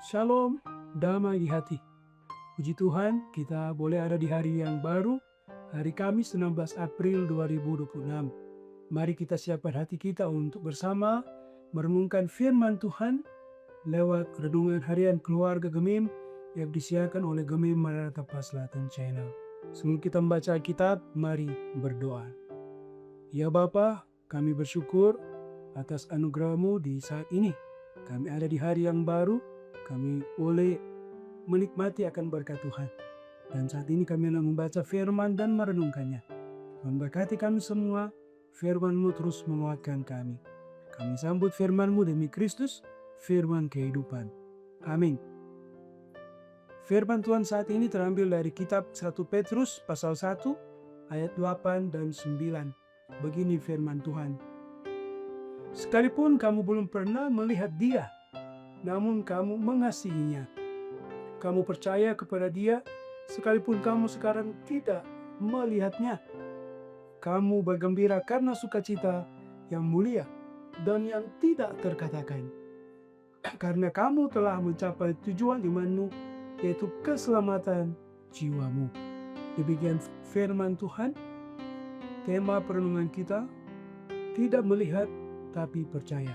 Shalom, damai di hati. Puji Tuhan, kita boleh ada di hari yang baru, hari Kamis 16 April 2026. Mari kita siapkan hati kita untuk bersama merenungkan firman Tuhan lewat renungan harian keluarga Gemim yang disiarkan oleh Gemim Maranatha Paslatan Channel. Sebelum kita membaca Alkitab, mari berdoa. Ya Bapa, kami bersyukur atas anugerah-Mu di saat ini. Kami ada di hari yang baru, kami boleh menikmati akan berkat Tuhan. Dan saat ini kami akan membaca firman dan merenungkannya. Memberkati kami semua, firman-Mu terus menguatkan kami. Kami sambut firman-Mu demi Kristus, firman kehidupan. Amin. Firman Tuhan saat ini terambil dari kitab 1 Petrus pasal 1 ayat 8 dan 9. Begini firman Tuhan. Sekalipun kamu belum pernah melihat Dia, namun kamu mengasihinya. Kamu percaya kepada Dia, sekalipun kamu sekarang tidak melihatnya. Kamu bergembira karena sukacita yang mulia dan yang tidak terkatakan. Karena kamu telah mencapai tujuan imanmu, yaitu keselamatan jiwamu. Demikian firman Tuhan. Tema perenungan kita, tidak melihat tapi percaya.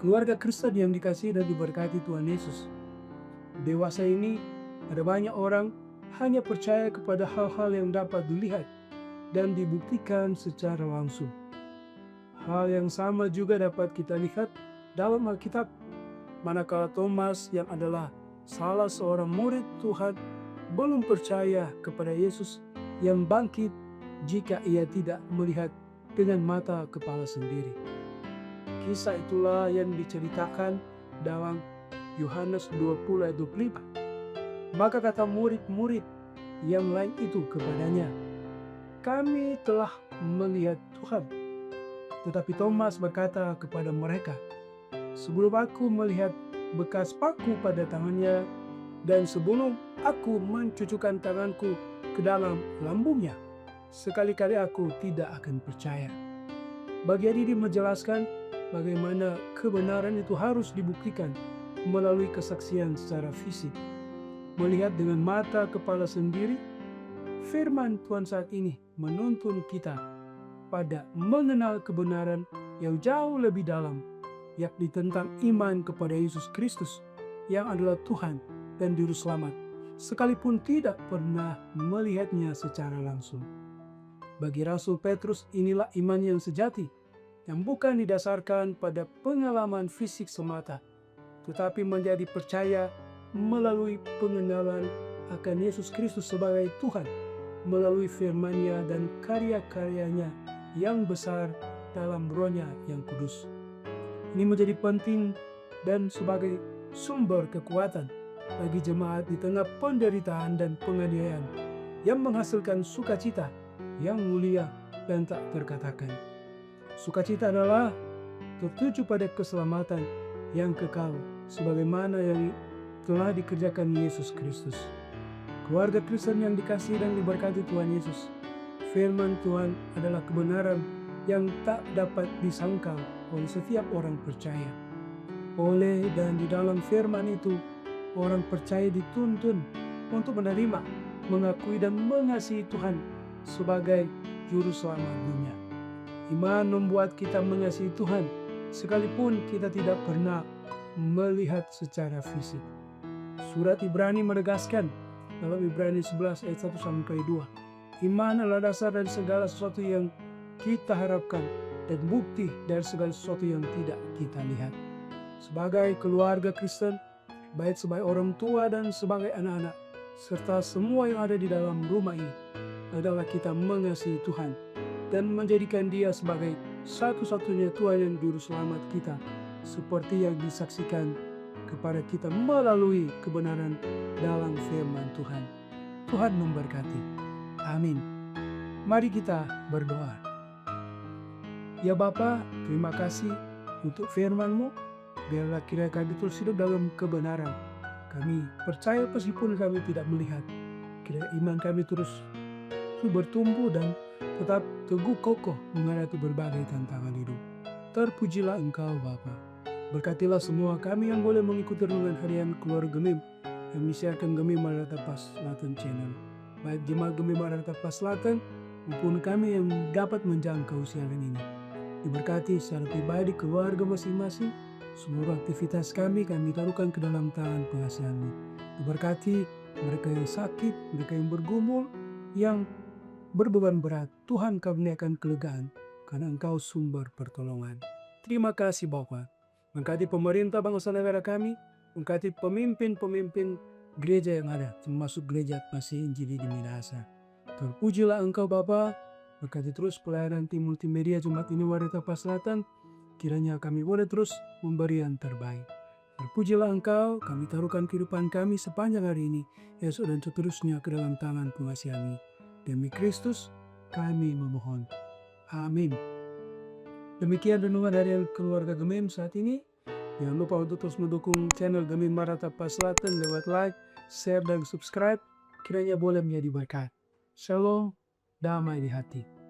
Keluarga Kristen yang dikasihi dan diberkati Tuhan Yesus. Dewasa ini ada banyak orang hanya percaya kepada hal-hal yang dapat dilihat dan dibuktikan secara langsung. Hal yang sama juga dapat kita lihat dalam Alkitab. Manakala Thomas yang adalah salah seorang murid Tuhan belum percaya kepada Yesus yang bangkit jika ia tidak melihat dengan mata kepala sendiri. Kisah itulah yang diceritakan dalam Yohanes 20 ayat 25. Maka kata murid-murid yang lain itu kepadanya, "Kami telah melihat Tuhan." Tetapi Thomas berkata kepada mereka, "Sebelum aku melihat bekas paku pada tangannya, dan sebelum aku mencucukkan tanganku ke dalam lambungnya, sekali-kali aku tidak akan percaya." Bagian ini menjelaskan bagaimana kebenaran itu harus dibuktikan melalui kesaksian secara fisik. Melihat dengan mata kepala sendiri, firman Tuhan saat ini menuntun kita pada mengenal kebenaran yang jauh lebih dalam, yakni tentang iman kepada Yesus Kristus yang adalah Tuhan dan Juru Selamat, sekalipun tidak pernah melihatnya secara langsung. Bagi Rasul Petrus, inilah iman yang sejati, yang bukan didasarkan pada pengalaman fisik semata, tetapi menjadi percaya melalui pengenalan akan Yesus Kristus sebagai Tuhan, melalui firman-Nya dan karya-karyanya yang besar dalam Roh-Nya yang kudus. Ini menjadi penting dan sebagai sumber kekuatan bagi jemaat di tengah penderitaan dan penganiayaan yang menghasilkan sukacita yang mulia dan tak terkatakan. Sukacita adalah tertuju pada keselamatan yang kekal sebagaimana yang telah dikerjakan Yesus Kristus. Keluarga Kristen yang dikasihi dan diberkati Tuhan Yesus, firman Tuhan adalah kebenaran yang tak dapat disangkal oleh setiap orang percaya. Oleh dan di dalam firman itu, orang percaya dituntun untuk menerima, mengakui dan mengasihi Tuhan sebagai Juru Selamat dunia. Iman membuat kita mengasihi Tuhan sekalipun kita tidak pernah melihat secara fisik. Surat Ibrani menegaskan dalam Ibrani 11 ayat 1-2, iman adalah dasar dari segala sesuatu yang kita harapkan dan bukti dari segala sesuatu yang tidak kita lihat. Sebagai keluarga Kristen, baik sebagai orang tua dan sebagai anak-anak, serta semua yang ada di dalam rumah ini, adalah kita mengasihi Tuhan dan menjadikan Dia sebagai satu-satunya Tuhan yang Juru Selamat kita, seperti yang disaksikan kepada kita melalui kebenaran dalam firman Tuhan. Tuhan memberkati. Amin. Mari kita berdoa. Ya Bapa, terima kasih untuk firman-Mu. Biarlah kiranya kami terus hidup dalam kebenaran. Kami percaya meskipun kami tidak melihat. Kiranya iman kami terus bertumbuh dan tetap teguh kokoh menghadapi berbagai tantangan hidup. Terpujilah Engkau Bapa. Berkatilah semua kami yang boleh mengikuti renungan harian keluarga Gemim yang disiarkan Gemim Maranatha Selatan Channel. Baik jemaat Gemim Maranatha Selatan maupun kami yang dapat menjangkau siaran ini. Diberkati secara pribadi keluarga masing-masing, seluruh aktivitas kami taruhkan ke dalam tangan pengasihan-Mu. Diberkati mereka yang sakit, mereka yang bergumul, yang berbeban berat. Tuhan karuniakan kelegaan karena Engkau sumber pertolongan. Terima kasih Bapa. Berkati pemerintah bangsa negara kami, berkati pemimpin-pemimpin gereja yang ada, termasuk gereja Masih Injili di Minahasa. Terpujilah Engkau Bapa, berkati terus pelayanan tim multimedia Jumat ini Maranatha Selatan, kiranya kami boleh terus memberi yang terbaik. Terpujilah Engkau, kami taruhkan kehidupan kami sepanjang hari ini, esok dan seterusnya ke dalam tangan pengasihan-Mu. Demi Kristus, kami memohon. Amin. Demikian renungan harian keluarga Gemim saat ini. Jangan lupa untuk terus mendukung channel Gemim Maranatha Selatan lewat like, share, dan subscribe. Kiranya boleh menjadi berkat. Shalom, damai di hati.